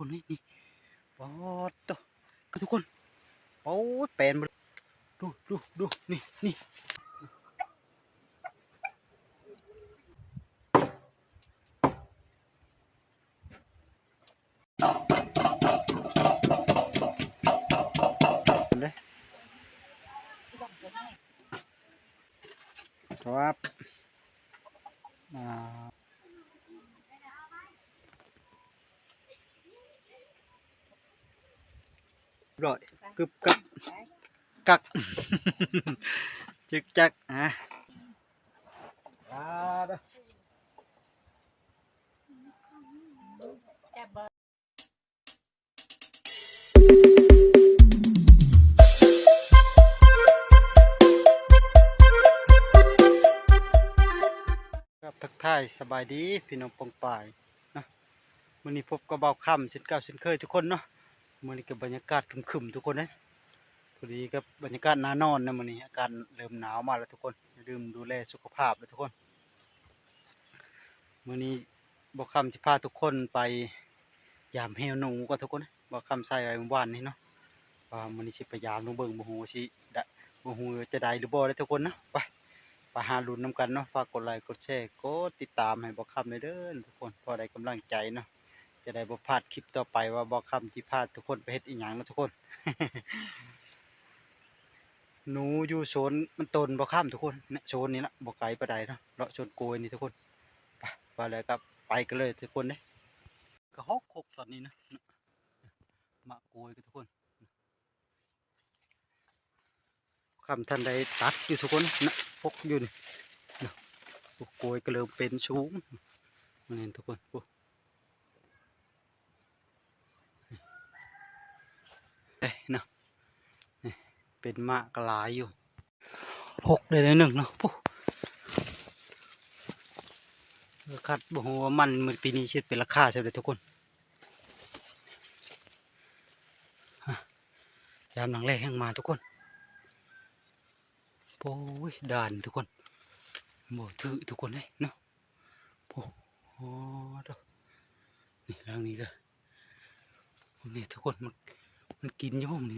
คนนี่ปอดตัวทุกคนโอ้เป็นดูนี่เลยครับร้อยกึบกักจึกจักครับทักทายสบายดีพี่น้องปองป่ายนะมื้อนี้พบกับเบาค่ำเช่นเก่าเช่นเคยทุกคนเนาะมื้อนี้กับบรรยากาศครึมๆทุกคนนะพอดีกับบรรยากาศหน้านอนนะมื้อนี้อากาศเริ่มหนาวมาแล้วทุกคนอย่าลืมดูแลสุขภาพเลยทุกคนมื้อนี้เบาค่ำจะพาทุกคนไปยามแฮวหนูก็ทุกคนนะเบาค่ำใส่ไว้เมื่อวานนี้เนาะมื้อนี้สิไปยามลงเบิ่งบ่ฮู้สิได้บ่ฮู้จะได้หรือบ่ได้ทุกคนนะไปหาลุ้นนำกันเนาะฝากกดไลค์กดแชร์กดติดตามให้บอกคำเลยเด้อทุกคนพอได้กำลังใจเนาะจะได้บ่พลาดคลิปต่อไปว่าบอกคำที่พลาดทุกคนไปเฮ็ดอีหยังนะทุกคน หนูอยู่โซนมันตนบ่ข้ามทุกคนเนี่ยโซนนี้ละบ่ไกลปานใดเนาะเลาะโซนโกยนี่ทุกคนไปแล้วก็ไปกันเลยทุกคนเด้ก็ฮกตอนนี้นะมาโกยกันทุกคนคำท่านใดตัดอยู่ทุกคนนะพกอยู่นี่โกยก็เริ่มเป็นสูงนี่ทุกคนเนาะเป็นมากหลายอยู่หกได้เลยหนึ่งเนาะคัดบ่ฮู้ว่ามันมื้อปีนี้สิเป็นราคาใช่ไหมทุกคนยามหลังแรกแห้งมาทุกคนโอ้ยด่านทุกคนบ่ถือทุกคนเลยเนาะโอ้โหนี่หลังนี้ก็นี่ทุกคนมันกินอยู่ห้องนี้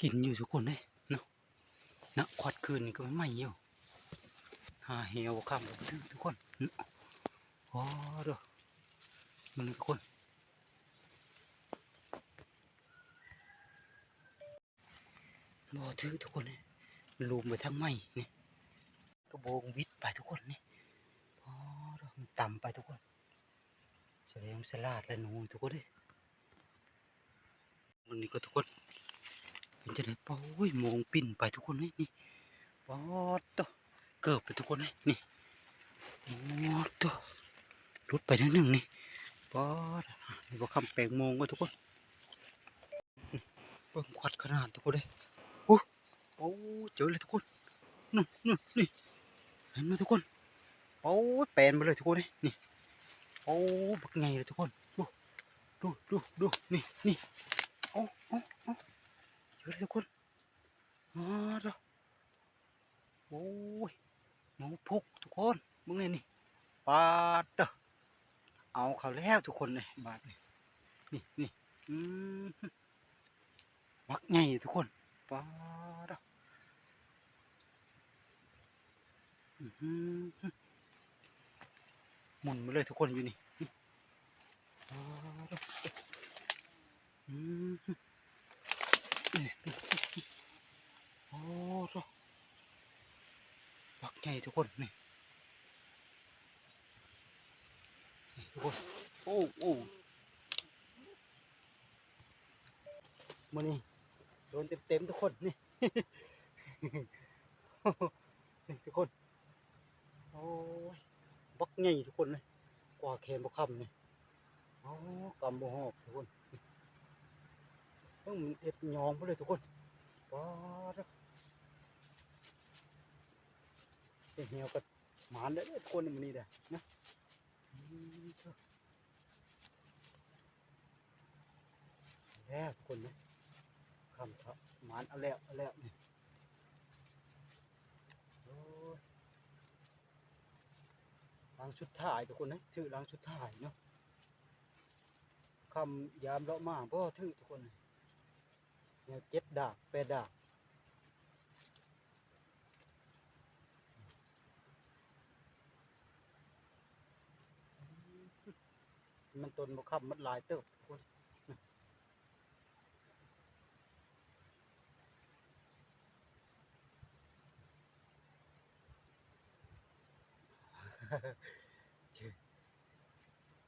กินอยู่ทุกคนเลยเนาะนะควัดคืนนี่ก็ไม่อยู่หาเหี่ยวข้ามทุกคนโอ้ดูมันทุกคนบ่ถือทุกคนเลยลูมไปทั้งไม้นี่กระโบงวิดไปทุกคนนี่โอ้ดูมันต่ำไปทุกคนแสดงสลาดและหนูทุกคนเลยมันนี่ก็ทุกคนเป็นจะได้โอ้ยมองปิ่นไปทุกคนเลยนี่ปอดตัวเกือบไปทุกคนเลยนี่โอ้ตัวรุดไปนิดหนึ่งนี่ปอดนี่ก็คำแปลงมองก็ทุกคนเบิ่งควัดขนาดทุกคนเลยโอ้เจอเลยทุกคนนี่เห็นไหมทุกคนโอ้แปลนไปเลยทุกคนเลยนี่โอ้บักไงเลยทุกคนดูนี่โอ้เจอเลยทุกคนมาดูโอ้ยหนูพุกทุกคนมึงนี่ปาดเด้อเอาเขาแล้วทุกคนเลยบาดนี่บักไงทุกคนปาดหมุนมาเลยทุกคนอยู่นี่ปาดโอ้บักไงทุกคนนี่ทุกคนโอ้มานี่โดนเต็มทุกคนนี่นี่ทุกคนโอ้ยบักไงทุกคนเลยกว่าแขนบักคำนี่โอ้กำบ่หอบทุกคนต้องเอ็ดยองไปเลยทุกคนว้าวเหี่ยวกับหมานได้ทุกคนมันนี่ได้นะแล้วทุกคนนะคำทับหมานเอาแล้วนี่ล้างชุดถ่ายทุกคนนะถือล้างชุดถ่ายเนาะ คำยามเลาะมาบ่ถือทุกคนเนี่ย7 ดาบ8 ดาบมันต้นบ่คำมันหลายเติบทุกคน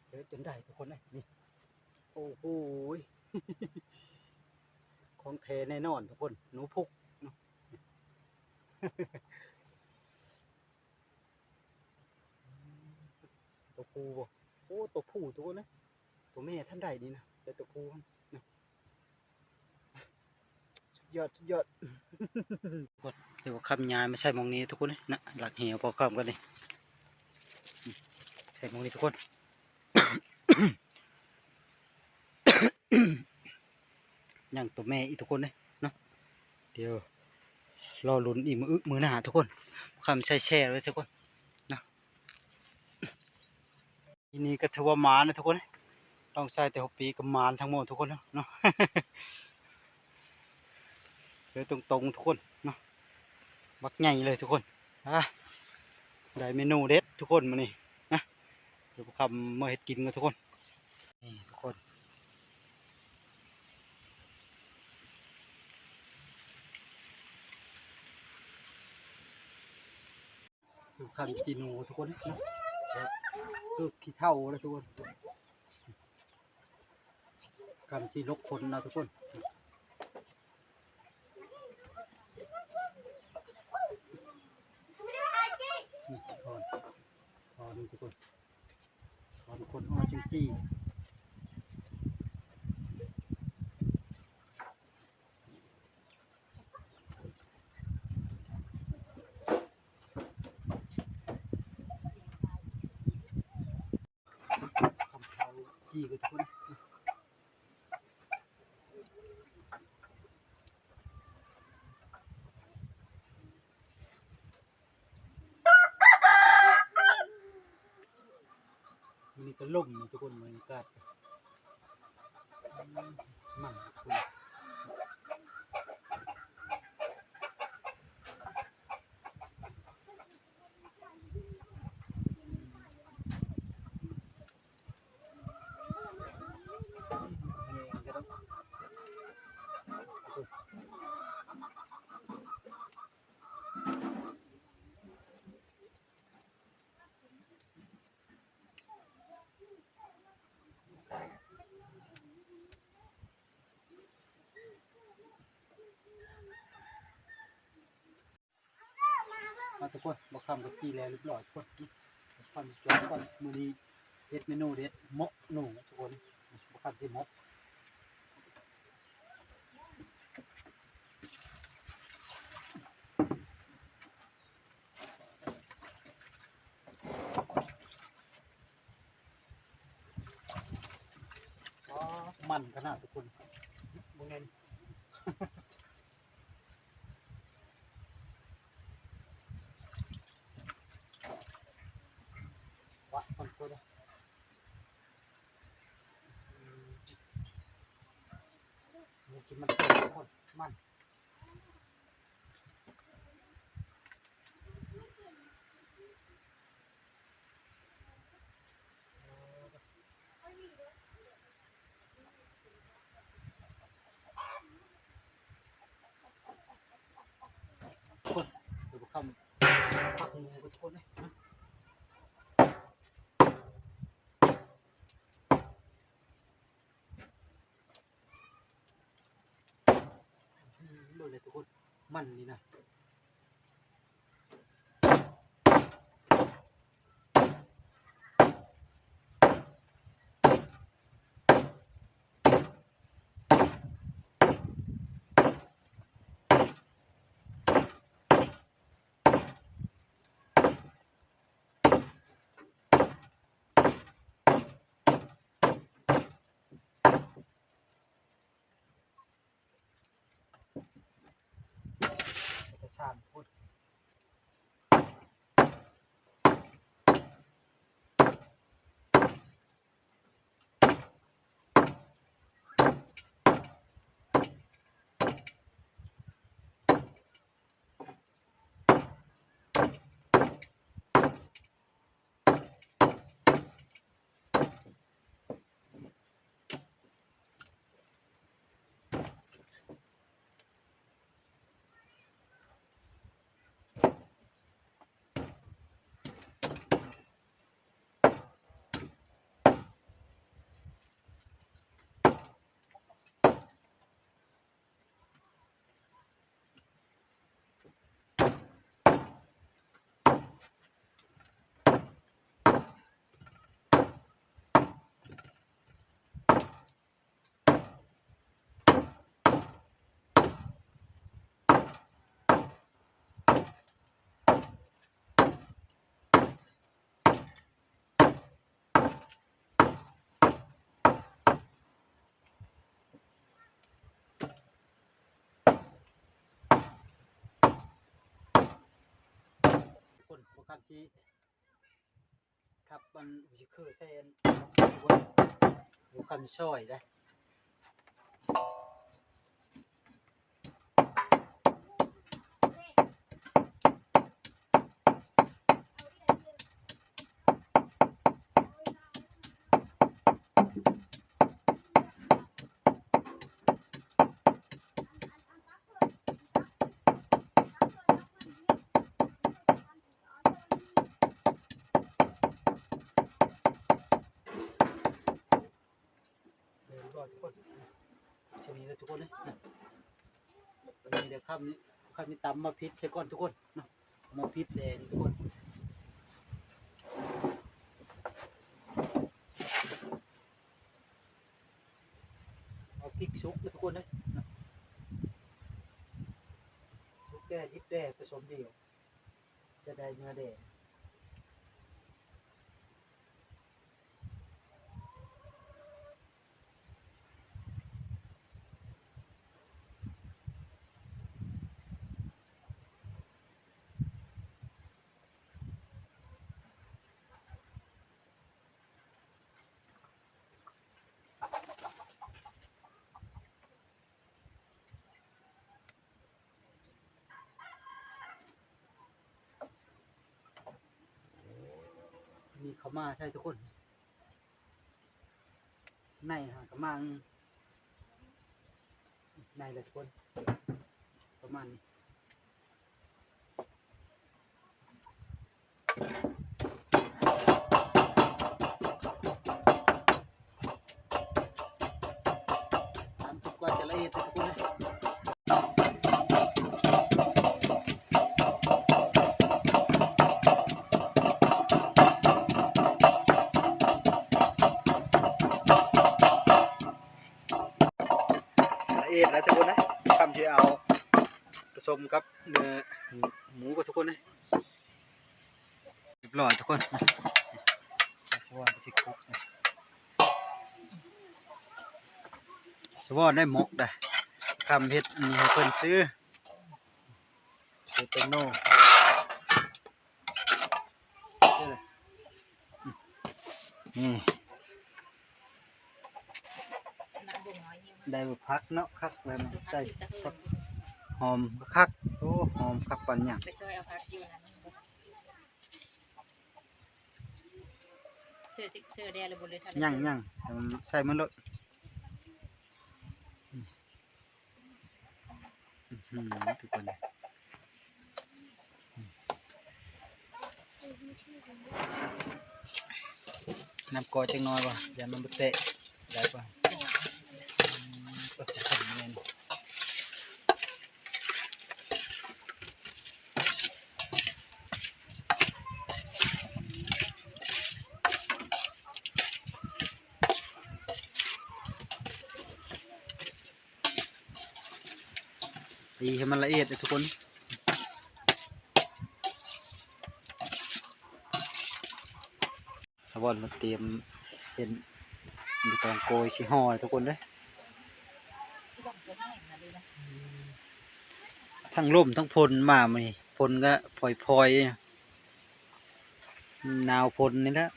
เจอจนได้ทุกคนเลยนี่โอ้โหของแท้แน่นอนทุกคนหนูพุกเนาะตัวผู้บ่โอ้ตัวผู้ตัวนะตัวแม่ท่านใดดีนะแต่ตัวผู้มันนะสุดยอดสุดยอดกดเดี๋ยวคำยายไม่ใช่มองนี้ทุกคนนะหลักเหวพอคำกันเลยใส่มองนี้ทุกคนอย่างตัวแม่อีกทุกคนเลยเนาะเดี๋ยวรอลุ้นอีกมือหน้าทุกคนคำใช้แช่เลยทุกคนนะทีนี้ก็ถือว่ามานะทุกคนต้องใช้แต่6 ปีกับมารทั้งหมดทุกคนเนาะเดี๋ยวตรงๆทุกคนเนาะบักใหญ่เลยทุกคนได้เมนูเด็ดทุกคนมานี่นะเดี๋ยวคำมาเห็ดกินกันทุกคนนี่ทุกคนคือคำจีนูทุกคนนะคือขี้เท่าเลยทุกคนคำชีลกคนนะทุกคนนี่ทอนทุกคนทอนคนอ้อจิงจี้คำเท้าจี้กันทุกคนมันนี่ก็ล่มทุกคนมันก็มันทุกคนทุกคนบอกคำกับจีแล้วเรียบร้อยทุกคนคำจอดก่อนมือนี้เด็ดเมนูเด็ดหมกหนูทุกคนบอกคำที่หมกมันขนาดทุกคนมึงเน้นวะคนตัวเลยมึงกินมันตัวทุกคนมันคนเดี๋ยวคำผักหมูทุกคนเลยดูเลยทุกคนมันนี่นะแต่ชามพูด ครับจีครับมันจะคือเส้นดูคำช่อยได้รอทุกคนชนี้เลยทุกคนเลยนี่เดี๋ยวคำนี้ตำมาพิษใช่ก่อนทุกคนมาพิษแดงทุกคนเอาพริกซุกเลยทุกคนเลยซุกแด่ยิบแด่ผสมเดียวจะได้เนื้อแดงมีข้าวมาใช่ทุกคนในข้าวมาในเลยทุกคนประมาณนี้ทำทุกวันจะละเอียดทุกคนเลยละเอียดแล้วทุกคนนะคำที่เอาผสมกับเนื้อหมูกับทุกคนเลยเรียบร้อยทุกคนสวอนไปจิกคุกสวอนได้หมกได้คำเฮ็ดมีให้เพิ่นซื้อเป็นโน่นี่ได้พักเนาะคักเลยมันใส่หอมคักโอ้หอมคักปันอย่างไปช่วยเอาพักอยู่นั้นเสื้อแดงเลยบนเลยท่านย่างใส่มันเลยทุกคนน้ำกอจังน้อยป่ะอย่ามันเตะได้ป่ะก็จะทำเงินตีให้มันละเอียดเลยทุกคนสวรรค์มาเตรียมเป็นมีตองโกยชิห่อทุกคนเลยทั้งลมทั้งพลมาไหมพลก็พลอยหนาวพลนี่แหละ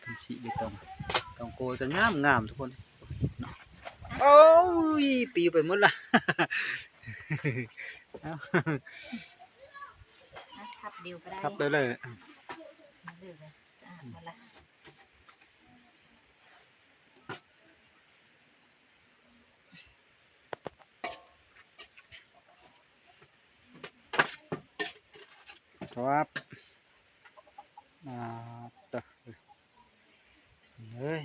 เป็นสีเบตองโกยก็งามทุกคนโอ้ยปีไปหมดละทับเดียวก็ได้ทับไปเลยสะอาดหมดละครับต่อเลย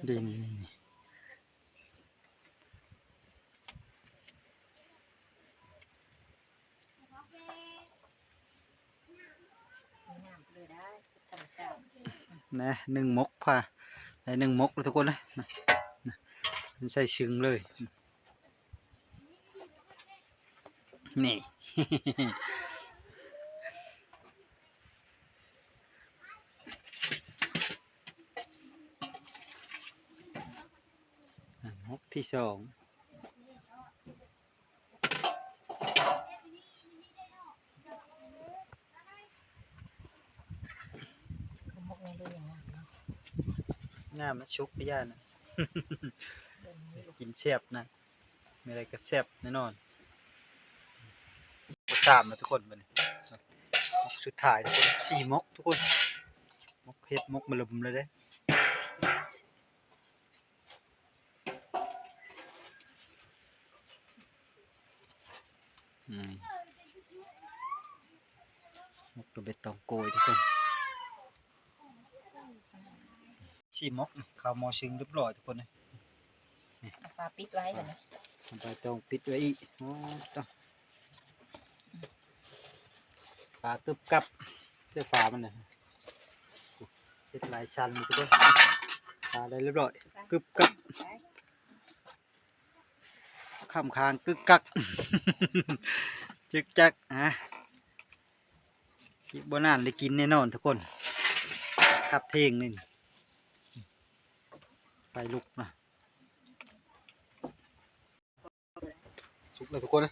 ดีนี่นะหนึ่งมกผ่าได้หนึ่งมกเลยทุกคนเลยใส่ชึงเลย นี่ มกที่สองคือมกในรูอย่างนั้นเนาะ งามนะชุกไปย่านะ เดินไม่รู้ กินแซ่บนะมีอะไรก็แซ่บแน่นอนสามนะทุกคนมันมกสุดท้ายทุกคนสี่มกทุกคนมกเฮ็ดมกมาลุมเลยเด้มกตัวเบ็ดตองโกยทุกคนสี่มกนี่ข้าวหมอชิงเรียบร้อยทุกคนเลย เอาปลาปิดไว้ก่อนนะ ทำไปตรงปิดไว้อีกอ๋อต้องปลากึบกับเสื้อฟ้ามันนะเฮ็ดลายชันทุกคนปลาได้เรียบร้อยกึบกับ ไป ข้ามคางกึกกัก จึกจักอีกบ่นานได้กินแน่นอนทุกคนขับเพลงนี่ไปลุกนะสุกเลยทุกคนนะ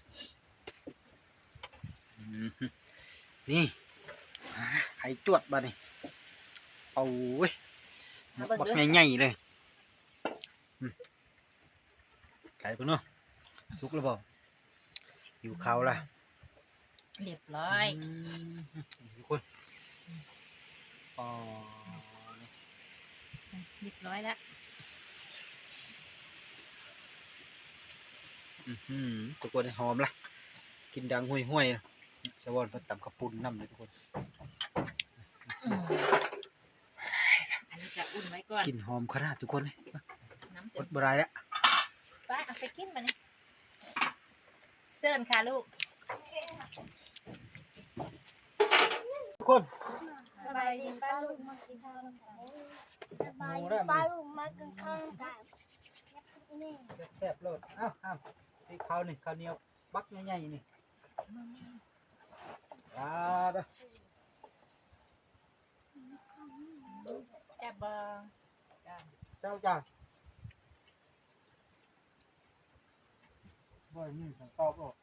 นี่ไข่จวดบ้านี่เอาเว้ยบักใหญ่ๆเลยไข่เพิ่นเนาะสุกแล้วบ่อยู่เขาล่ะ เรียบร้อย ทุกคนอ๋อ เรียบร้อยแล้ว ทุกคนหอมละกินดังห่วยๆนะสวรรค์เพิ่นตำข้าวปุ้นน้ำเลยทุกคน อันนี้จะอุ่นไว้ก่อน กินหอมขนาดทุกคนเลย น้ำ อ เต็ ด ม บ่ได้แล้ว ไปเอาไปกินมาเนี่ยเซิร์นค่ะลูก ทุกคน สบายดีป้าลุงมากินข้าวกันสบายดีป้าลุงมากินข้าวกันนี่ แซ่บๆโลดอ้าวตีข้าวนี่ข้าวเหนียวบักใหญ่ๆนี่เด้อ แซ่บเบอร์จ้า เจ้าจ้าบ่นี่ต้องตอบโลด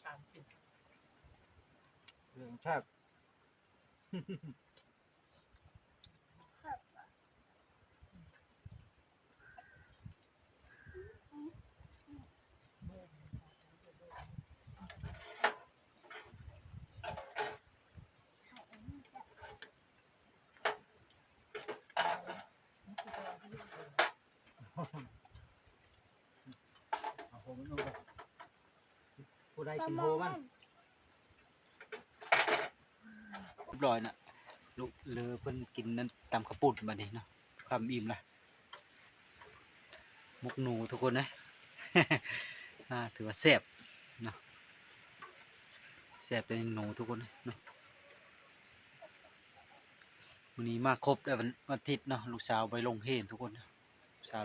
ตามติด เรื่องแซ่บ เอาโหมันลงไปผู้ใดกินโหมันเรียบร้อยน่ะลูกเลอเพิ่นกินนั้นตำข้าวปุ้นบัดนี้เนาะคำอิ่มละมุกหนูทุกคนนะ ถือว่าแซ่บเนาะแซ่บเป็นหนูทุกคนเนาะวันนี้มาครบได้วันอาทิตย์เนาะลูกสาวไปลงเพลทุกคนนะ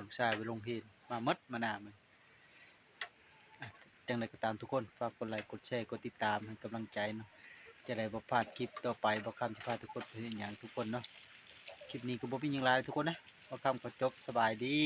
ลูกชายไปลงเพลมาหมดมานานเลยจังไรก็ตามทุกคนฝากกดไลค์กดแชร์กดติดตามให้กำลังใจเนาะจะได้บ่พลาดคลิปต่อไปบ่คำที่พาทุกคนไปเห็นอย่างทุกคนเนาะคลิปนี้ก็บ่มีหยังหลายทุกคนนะบ่คำก็จบสบายดี